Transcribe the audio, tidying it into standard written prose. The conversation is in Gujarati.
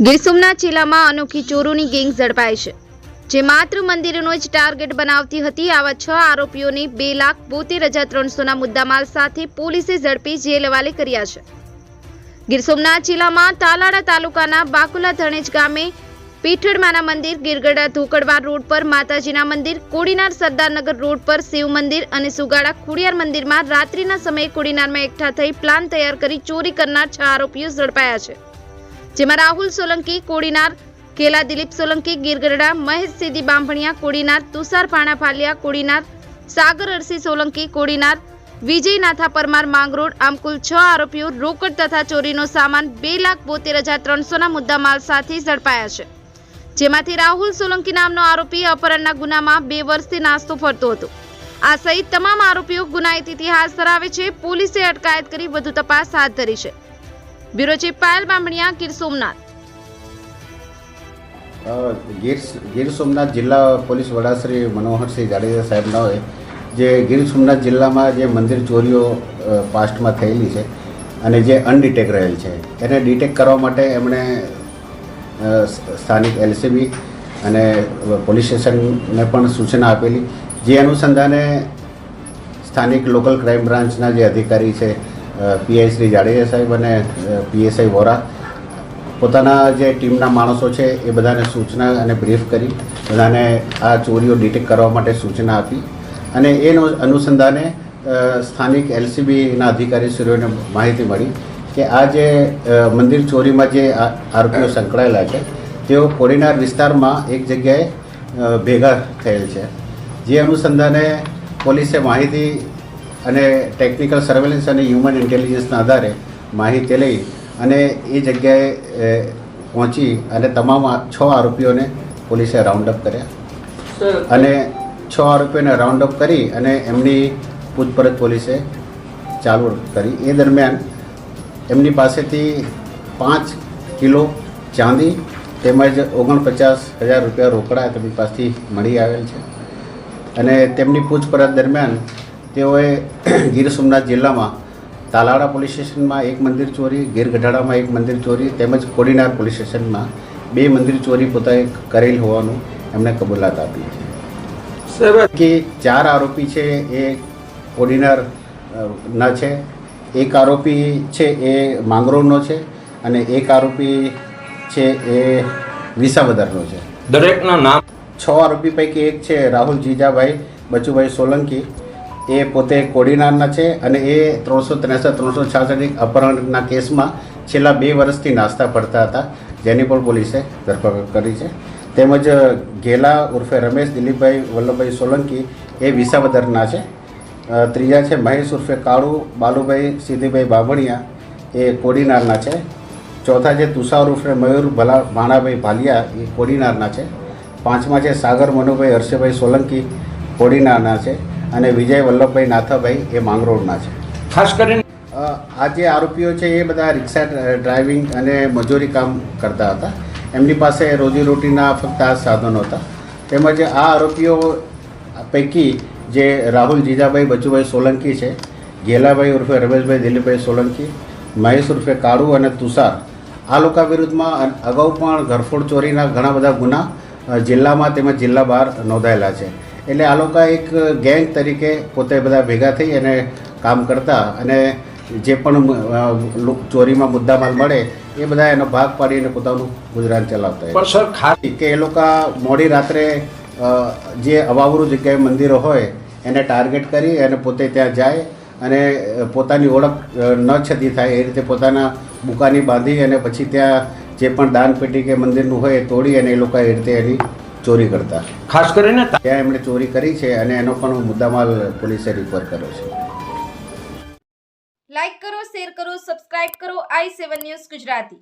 ગીર સોમનાથ જિલ્લામાં અનોખી ચોરોની ગેંગ ઝડપાઈ છે, જે માત્ર મંદિરોનો જ ટાર્ગેટ બનાવતી હતી। આવા 6 આરોપીઓને 2,72,300ના મુદ્દામાલ સાથે પોલીસે ઝડપી જેલ હવાલે કર્યા છે। ગીર સોમનાથ જિલ્લામાં તાલાળા તાલુકાના બાકુલા ધણેજ ગામે પીઠળમાના મંદિર, ગીરગઢડા ધોકડવા રોડ પર માતાજીના મંદિર, કોડીનાર સરદારનગર રોડ પર શિવ મંદિર અને સુગાડા ખોડિયાર મંદિરમાં રાત્રિના સમયે કોડીનારમાં એકઠા થઈ પ્લાન તૈયાર કરી ચોરી કરનાર 6 આરોપીઓ ઝડપાયા છે, જેમાં રાહુલ સોલંકી કોડીનાર, કેલા દિલીપ સોલંકી ગીરગઢડા, મહેશ સીધી બાંભણિયા કોડીનાર, તુષાર ભાણા ફાલિયા કોડીનાર, સાગર અરસી સોલંકી કોડીનાર, વિજય નાથા પરમાર માંગરોળ। આમ કુલ 6 આરોપીઓ રોકડ તથા ચોરીનો સામાન 2,72,300ના મુદ્દામાલ સાથે ઝડપાયા છે, જેમાંથી રાહુલ સોલંકી નામનો આરોપી અપહરણના ગુનામાં 2 વર્ષથી નાસ્તો ફરતો હતો। આ સહિત તમામ આરોપીઓ ગુનાહિત ઇતિહાસ ધરાવે છે। પોલીસે અટકાયત કરી વધુ તપાસ હાથ ધરી છે। Bureau chief Payal Bamaniya, Gir Somnath. ગીર સોમનાથ જિલ્લા પોલીસ વડા શ્રી મનોહરસિંહ જાડેજા સાહેબના હોય જે ગીર સોમનાથ જિલ્લામાં જે મંદિર ચોરીઓ પાસ્ટમાં થયેલી છે અને જે અનડિટેક રહેલ છે એને ડિટેક્ટ કરવા માટે એમણે સ્થાનિક એલસીબી અને પોલીસ સ્ટેશનને પણ સૂચના આપેલી, જે અનુસંધાને સ્થાનિક લોકલ ક્રાઇમ બ્રાન્ચના જે અધિકારી છે પીઆઈ શ્રી જાડેજા સાહેબ અને પીએસઆઈ વોરા પોતાના જે ટીમના માણસો છે એ બધાને સૂચના અને બ્રીફ કરી બધાને આ ચોરીઓ ડિટેક્ટ કરવા માટે સૂચના આપી અને એ અનુસંધાને સ્થાનિક એલસીબીના અધિકારીશ્રીઓને માહિતી મળી કે આ જે મંદિર ચોરીમાં જે આરોપીઓ સંકળાયેલા છે તેઓ કોડીનાર વિસ્તારમાં એક જગ્યાએ ભેગા થયેલ છે, જે અનુસંધાને પોલીસે માહિતી અને ટેકનિકલ સર્વેલન્સ અને હ્યુમન ઇન્ટેલિજન્સના આધારે માહિતી લઈ અને એ જગ્યાએ પહોંચી અને તમામ 6 આરોપીઓને પોલીસે રાઉન્ડ અપ કર્યા અને 6 આરોપીઓને રાઉન્ડ અપ કરી અને એમની પૂછપરછ પોલીસે ચાલુ કરી। એ દરમિયાન એમની પાસેથી 5 કિલો ચાંદી તેમજ 49,000 રૂપિયા રોકડા તેમની પાસેથી મળી આવેલ છે અને તેમની પૂછપરછ દરમિયાન તેઓએ ગીર સોમનાથ જિલ્લામાં તાલાળા પોલીસ સ્ટેશનમાં 1 મંદિર ચોરી, ગીરગઢડામાં 1 મંદિર ચોરી તેમજ કોડીનાર પોલીસ સ્ટેશનમાં 2 મંદિર ચોરી પોતાએ કરેલ હોવાનું એમણે કબૂલાત આપી છે કે 4 આરોપી છે એ કોડીનાર ના છે, 1 આરોપી છે એ માંગરોળનો છે અને 1 આરોપી છે એ વિસાવદરનો છે। દરેકના નામ 6 આરોપી પૈકી એક છે રાહુલ જીજાભાઈ બચુભાઈ સોલંકી, એ પોતે કોડીનારના છે અને એ 363-366 અપહરણના કેસમાં છેલ્લા 2 વર્ષથી નાસ્તા ફરતા હતા, જેની પણ પોલીસે ધરપકડ કરી છે। તેમજ ઘેલા ઉર્ફે રમેશ દિલીપભાઈ વલ્લભભાઈ સોલંકી એ વિસાવદરના છે। ત્રીજા છે મહેશ ઉર્ફે કાળુ બાલુભાઈ સીધીભાઈ બાભણિયા એ કોડીનારના છે। ચોથા છે તુષાર ઉર્ફે મયુર ભાણાભાઈ ભાલિયા એ કોડીનારના છે। પાંચમા છે સાગર મનુભાઈ હર્ષભાઈ સોલંકી કોડીનારના છે અને વિજય વલ્લભભાઈ નાથાભાઈ એ માંગરોળના છે। ખાસ કરીને આ જે આરોપીઓ છે એ બધા રિક્ષા ડ્રાઇવિંગ અને મજૂરી કામ કરતા હતા, એમની પાસે રોજીરોટીના ફક્ત આ સાધનો હતા। તેમજ આ આરોપીઓ પૈકી જે રાહુલ જીજાભાઈ બચુભાઈ સોલંકી છે, ઘેલાભાઈ ઉર્ફે રમેશભાઈ દિલીપભાઈ સોલંકી, મહેશ ઉર્ફે કાળુ અને તુષાર, આ લોકો વિરુદ્ધમાં અગાઉ પણ ઘરફોડ ચોરીના ઘણા બધા ગુના જિલ્લામાં તેમજ જિલ્લા બહાર નોંધાયેલા છે। એટલે આ લોકો એક ગેંગ તરીકે પોતે બધા ભેગા થઈ અને કામ કરતા અને જે પણ ચોરીમાં મુદ્દામાલ મળે એ બધા એનો ભાગ પાડીને પોતાનું ગુજરાન ચલાવતા। પણ સર ખાસ કે એ લોકો મોડી રાત્રે જે અવાવરું જગ્યાએ મંદિરો હોય એને ટાર્ગેટ કરી અને પોતે ત્યાં જાય અને પોતાની ઓળખ ન છતી થાય એ રીતે પોતાના બુકાની બાંધી અને પછી ત્યાં જે પણ દાનપેટી કે મંદિરનું હોય એ તોડી અને એ લોકો એ રીતે એની ચોરી કરતા। ખાસ કરીને ત્યાં એમણે ચોરી કરી છે અને એનો પણ મુદ્દામાલ પોલીસે રિકવર કર્યો છે। લાઈક કરો, શેર કરો, સબસ્ક્રાઇબ કરો i7 ન્યૂઝ ગુજરાતી।